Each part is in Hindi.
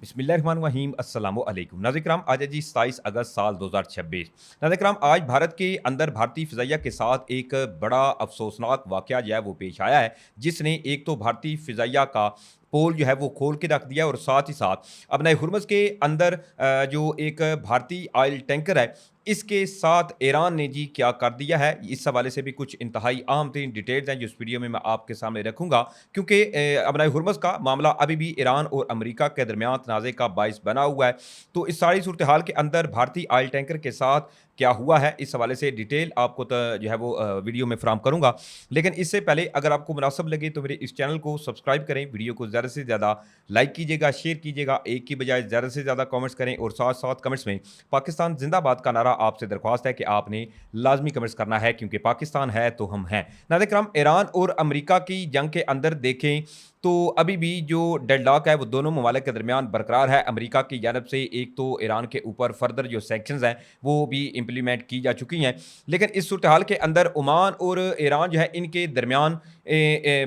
बिस्मिल्लाहिर्रहमानिर्रहीम अस्सलामु अलैकुम नाज़रीन आज है जी 27 अगस्त साल 2026। नाज़रीन आज भारत के अंदर भारतीय फ़िज़ाइया के साथ एक बड़ा अफसोसनाक वाक़या जो है वो पेश आया है, जिसने एक तो भारतीय फ़िज़ाइया का पोल जो है वो खोल के रख दिया और साथ ही साथ अपने हुर्मुज़ के अंदर जो एक भारतीय ऑयल टैंकर है, इसके साथ ईरान ने जी क्या कर दिया है, इस हवाले से भी कुछ इंतहाई अहम तरीन डिटेल्स हैं जो इस वीडियो में मैं आपके सामने रखूँगा, क्योंकि अपना हुर्मुज़ का मामला अभी भी ईरान और अमेरिका के दरमियान तनाज़े का बाइस बना हुआ है। तो इस सारी सूरत हाल के अंदर भारतीय ऑयल टैंकर के साथ क्या हुआ है, इस हवाले से डिटेल आपको जो है वो वीडियो में फ़राहम करूँगा। लेकिन इससे पहले अगर आपको मुनासिब लगे तो मेरे इस चैनल को सब्सक्राइब करें, वीडियो को ज़्यादा से ज़्यादा लाइक कीजिएगा, शेयर कीजिएगा, एक की बजाय ज़्यादा से ज़्यादा कमेंट्स करें और साथ-साथ कमेंट्स में पाकिस्तान ज़िंदाबाद का नारा आपसे दरख्वास्त है कि आपने लाज़मी कमेंट्स करना है, क्योंकि पाकिस्तान है तो हम हैं। नाज़रीन किराम, ईरान और अमेरिका की जंग के अंदर देखें तो अभी भी जो डेडलॉक है वो दोनों ममालिक के दरमियान बरकरार है। अमेरिका की जानब से एक तो ईरान के ऊपर फर्दर जो सैंक्शंस हैं वो भी इम्प्लीमेंट की जा चुकी हैं। लेकिन इस सूरत हाल के अंदर ओमान और ईरान जो है इनके दरमियान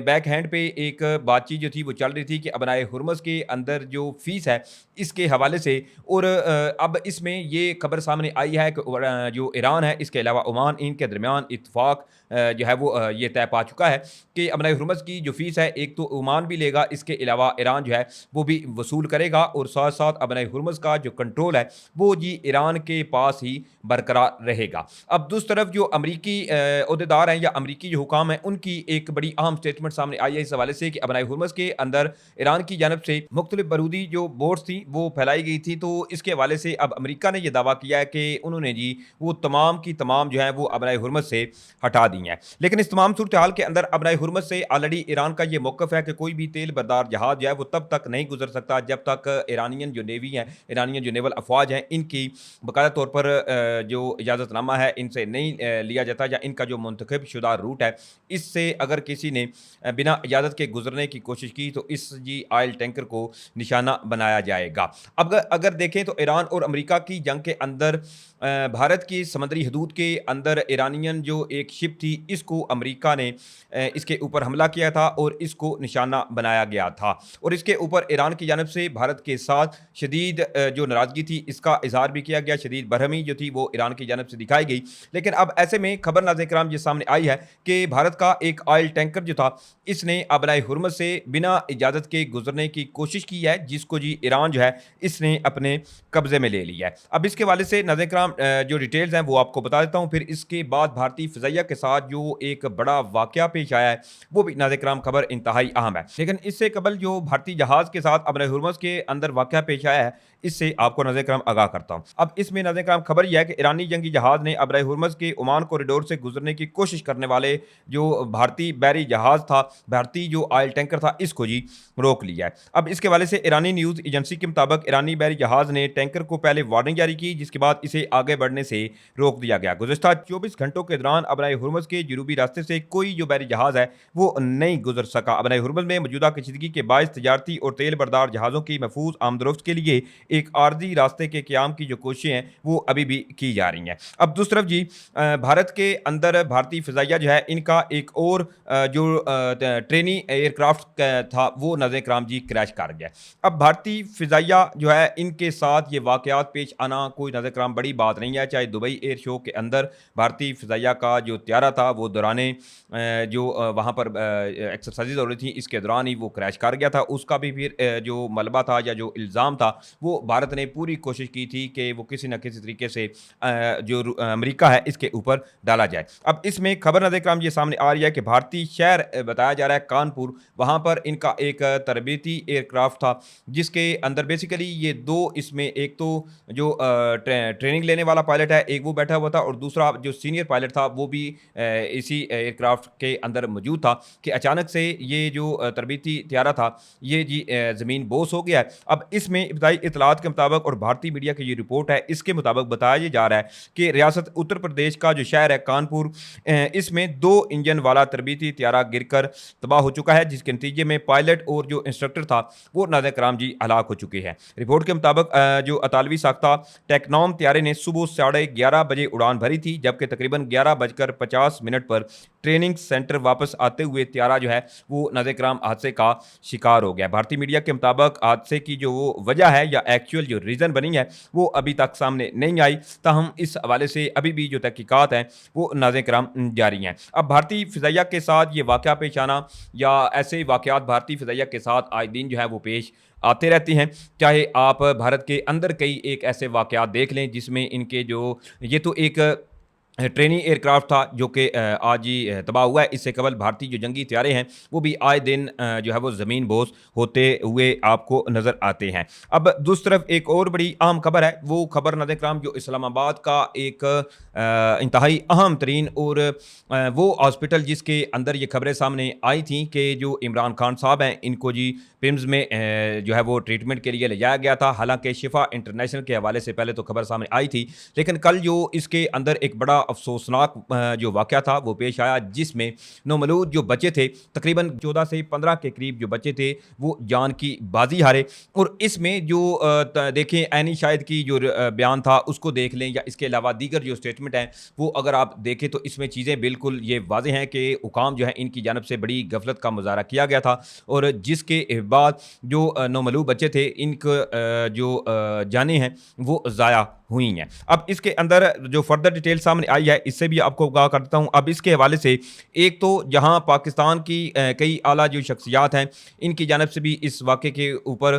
बैक हैंड पे एक बातचीत जो थी वो चल रही थी कि अबनाए हुर्मुज़ के अंदर जो फ़ीस है इसके हवाले से। और अब इसमें ये खबर सामने आई है कि जो ईरान है इसके अलावा ओमान, इनके दरमियान इत्तफ़ाक जो है वो ये तय पा चुका है कि अबनाए हुर्मुज़ की जो फ़ीस है एक तो ओमान भी लेगा, इसके अलावा ईरान जो है वो भी वसूल करेगा और साथ-साथ अबनाए हुर्मुज़ का जो कंट्रोल है वो जी ईरान के पास ही बरकरार रहेगा। अब दूसरी तरफ जो अमरीकी ओहदेदार हैं या अमरीकी जो हुकाम हैं उनकी एक बड़ी अहम स्टेटमेंट सामने आई है इस हवाले से कि अबनाए हुर्मुज़ के अंदर ईरान की जानब से मुख्तलिफ बारूदी जो बोट्स थी वो फैलाई गई थी। तो इसके हवाले से अब अमेरिका ने यह दावा किया है कि उन्होंने जी वो तमाम की तमाम जो है वो अबनाए हुर्मुज़ से हटा दी हैं। लेकिन इस तमाम सूरत हाल के अंदर अबनाए हुर्मुज़ से ऑलरेडी ईरान का ये मौक़िफ़ है कि कोई भी तेल बरदार जहाज़ जो है वो तब तक नहीं गुजर सकता जब तक ईरानियन जो नेवी है, ईरानियन जो नेवल अफ़वाज हैं, इनकी बाकायदा तौर पर जो इजाज़तनामा है इनसे नहीं लिया जाता, या इनका जो मुंतखब शुदा रूट है इससे अगर किसी ने बिना इजाज़त के गुजरने की कोशिश की तो इस जी ऑयल टैंकर को निशाना बनाया जाएगा। अब अगर देखें तो ईरान और अमेरिका की जंग के अंदर भारत की समुद्री हदूद के अंदर ईरानियन जो एक शिप थी इसको अमेरिका ने इसके ऊपर हमला किया था और इसको निशाना बनाया गया था और इसके ऊपर ईरान की जानब से भारत के साथ शदीद जो नाराज़गी थी इसका इजहार भी किया गया, शदीद बरहमी जो थी वो ईरान की जानब से दिखाई गई। लेकिन अब ऐसे में खबर नाज़रीन किराम ये सामने आई है कि भारत का एक ऑयल टैंकर जो था इसने अबनाए हुर्मुज़ से बिना इजाज़त के गुजरने की कोशिश की है, जिसको जी ईरान जो है इसने अपने कब्जे में ले लिया है। अब इसके हवाले से नाज़रीन किराम जो डिटेल्स हैं वो आपको बता देता हूँ, फिर इसके बाद भारतीय फ़िज़ाइया के साथ जो एक बड़ा वाक़या पेश आया है वो भी नाज़रीन किराम खबर इंतहाई अहम है। लेकिन इससे कबल जो भारतीय जहाज़ के साथ अबनाए हुर्मुज़ के अंदर वाक़या पेश आया है इससे आपको नाज़रीन किराम आगाह करता हूँ। अब इसमें नाज़रीन किराम खबर यह है कि ईरानी जंगी जहाज़ ने अबनाए हुर्मुज़ के ओमान कॉरिडोर से गुजरने की कोशिश करने वाले जो भारतीय बहरी जहाज़ था, भारतीय जो ऑयल टैंकर था, इसको जी रोक लिया है। अब इसके हवाले से ईरानी न्यूज़ एजेंसी के मुताबिक ईरानी बहरी जहाज़ ने टैंकर को पहले वार्निंग जारी की, जिसके बाद इसे आगे बढ़ने से रोक दिया गया। गुज़िश्ता 24 घंटों के दौरान अबनाए हुर्मुज़ के जनूबी रास्ते से कोई जो बहरी जहाज़ है वो नहीं गुजर सका। अबनाए हुर्मुज़ में मौजूदा कशीदगी के बायस तजारती और तेल बरदार जहाज़ों की महफूज आमदोरफ्त के लिए एक आर्जी रास्ते के क़याम की जो कोशिशें हैं वो अभी भी की जा रही हैं। अब दूसरी तरफ जी भारत के अंदर भारतीय फ़िज़ाइया जो है इनका एक और जो ट्रेनी एयरक्राफ्ट था वो नाज़रीन किराम जी क्रैश कर गया। अब भारतीय फ़िज़ाइया जो है इनके साथ ये वाक़यात पेश आना कोई नाज़रीन किराम बड़ी बात नहीं है। चाहे दुबई एयर शो के अंदर भारतीय फ़िज़ाइया का जो त्यारा था वो दौराने जो वहाँ पर एक्सरसाइज़ हो रही थी इसके दौरान ही वो क्रैश कर गया था। उसका भी फिर जो मलबा था या जो इल्ज़ाम था वो भारत ने पूरी कोशिश की थी कि वो किसी न किसी तरीके से जो अमेरिका है इसके ऊपर डाला जाए। अब इसमें खबर नाज़रीन किराम ये सामने आ रही है कि भारतीय शहर बताया जा रहा है कानपुर, वहाँ पर इनका एक तरबेती एयरक्राफ्ट था जिसके अंदर बेसिकली ये दो इसमें एक तो जो ट्रेनिंग लेने वाला पायलट है एक वो बैठा हुआ था और दूसरा जो सीनियर पायलट था वो भी इसी एयरक्राफ्ट के अंदर मौजूद था कि अचानक से ये जो तरबेती त्यारा था ये जी ज़मीन बोस हो गया है। अब इसमें इब्तदाई इतलात के मुताबिक और भारतीय मीडिया की ये रिपोर्ट है इसके मुताबिक बताया जा रहा है कि रियासत उत्तर प्रदेश का जो शहर है कानपुर इसमें 2 इंजन वाला तरबेती त्यारा गिरकर तबाह हो चुका है, जिसके नतीजे में पायलट और जो इंस्ट्रक्टर था वो नाज़रीन किराम जी हलाक हो चुके हैं। रिपोर्ट के मुताबिक जो अतालवी साख्ता टेक्नॉम त्यारे ने सुबह 11:30 बजे उड़ान भरी थी, जबकि तकरीबन 11:50 पर ट्रेनिंग सेंटर वापस आते हुए त्यारा जो है वो नाज़रीन किराम हादसे का शिकार हो गया। भारतीय मीडिया के मुताबिक हादसे की जो वो वजह है या एक्चुअल जो रीज़न बनी है वो अभी तक सामने नहीं आई, ताहम इस हवाले से अभी भी जो तहकीकात हैं वो नाज़रीन किराम जारी हैं। अब भारतीय फ़िज़ाइया के साथ ये वाक़या पेश आना या ऐसे वाक़यात भारतीय फ़िज़ाइया के साथ आए दिन जो है वो पेश आते रहते हैं। चाहे आप भारत के अंदर कई एक ऐसे वाक़यात देख लें जिसमें इनके जो ये तो एक ट्रेनिंग एयरक्राफ्ट था जो कि आज ही तबाह हुआ है। इससे कबल भारतीय जो जंगी हथियारे हैं वो भी आए दिन जो है वो ज़मीन बोस होते हुए आपको नज़र आते हैं। अब दूसरी तरफ एक और बड़ी अहम खबर है, वो खबर नाज़रीन किराम जो इस्लामाबाद का एक इंतहाई अहम तरीन और वो हॉस्पिटल जिसके अंदर ये खबरें सामने आई थी कि जो इमरान खान साहब हैं इनको जी पिम्स में जो है वो ट्रीटमेंट के लिए ले जाया गया था। हालांकि शिफा इंटरनेशनल के हवाले से पहले तो खबर सामने आई थी, लेकिन कल जो इसके अंदर एक बड़ा अफसोसनाक जो वाक़या था वो पेश आया जिसमें नौमलूद जो बच्चे थे तकरीबन 14 से 15 के करीब जो बच्चे थे वो जान की बाजी हारे। और इसमें जो देखें ऐनी शायद की जो बयान था उसको देख लें या इसके अलावा दीगर जो स्टेटमेंट हैं वो अगर आप देखें तो इसमें चीज़ें बिल्कुल ये वाज़ेह हैं कि हुकाम जो है इनकी जानब से बड़ी गफलत का मुजाहरा किया गया था और जिसके बाद जो नौमलूद बच्चे थे इनके जो जानें हैं वो ज़ाया हुई हैं। अब इसके अंदर जो फर्दर डिटेल सामने आई है इससे भी आपको आगाह करता हूँ। अब इसके हवाले से एक तो जहाँ पाकिस्तान की कई आला जो शख्सियात हैं इनकी जानब से भी इस वाक़े के ऊपर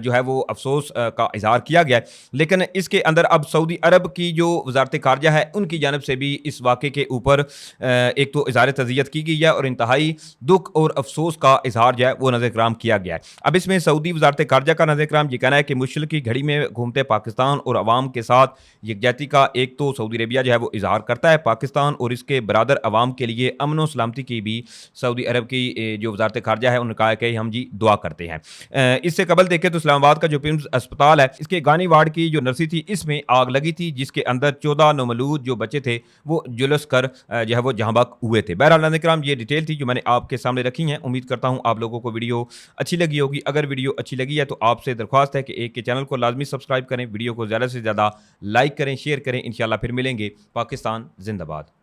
जो है वो अफसोस का इजहार किया गया है, लेकिन इसके अंदर अब सऊदी अरब की जो वजारत ख़ारजा है उनकी जानब से भी इस वाक़े के ऊपर एक तो इजहार तज़ियत की गई है और इंतहाई दुख और अफसोस का इजहार जो है वो नज़र कराम किया गया है। अब इसमें सऊदी वजारत ख़ारजा का नज़र कराम ये कहना है कि मुश्किल की घड़ी में घूमते पाकिस्तान और अवाम के साथ यकजहती का एक तो सऊदी अरबिया जो है वो इजहार करता है। पाकिस्तान और इसके बरादर अवाम के लिए अमन और सलामती की भी सऊदी अरब की जो वजारत ख़ारजा है उन्होंने कहा कि हम जी दुआ करते हैं। इससे कबल देखें तो इस्लामाबाद का जो पिम्स अस्पताल है इसके गानी वार्ड की जो नर्सी थी इसमें आग लगी थी जिसके अंदर 14 नौमलूद जो बच्चे थे वो जुलस कर जो है वो जहाँबाग हुए थे। बहरहाल नाज़रीन किराम ये डिटेल थी जो मैंने आपके सामने रखी हैं। उम्मीद करता हूँ आप लोगों को वीडियो अच्छी लगी होगी। अगर वीडियो अच्छी लगी है तो आपसे दरख्वास्त है कि एक के चैनल को लाजमी सब्सक्राइब करें, वीडियो को ज़्यादा से ज़्यादा लाइक करें, शेयर करें। इंशाल्लाह फिर मिलेंगे। पाकिस्तान जिंदाबाद।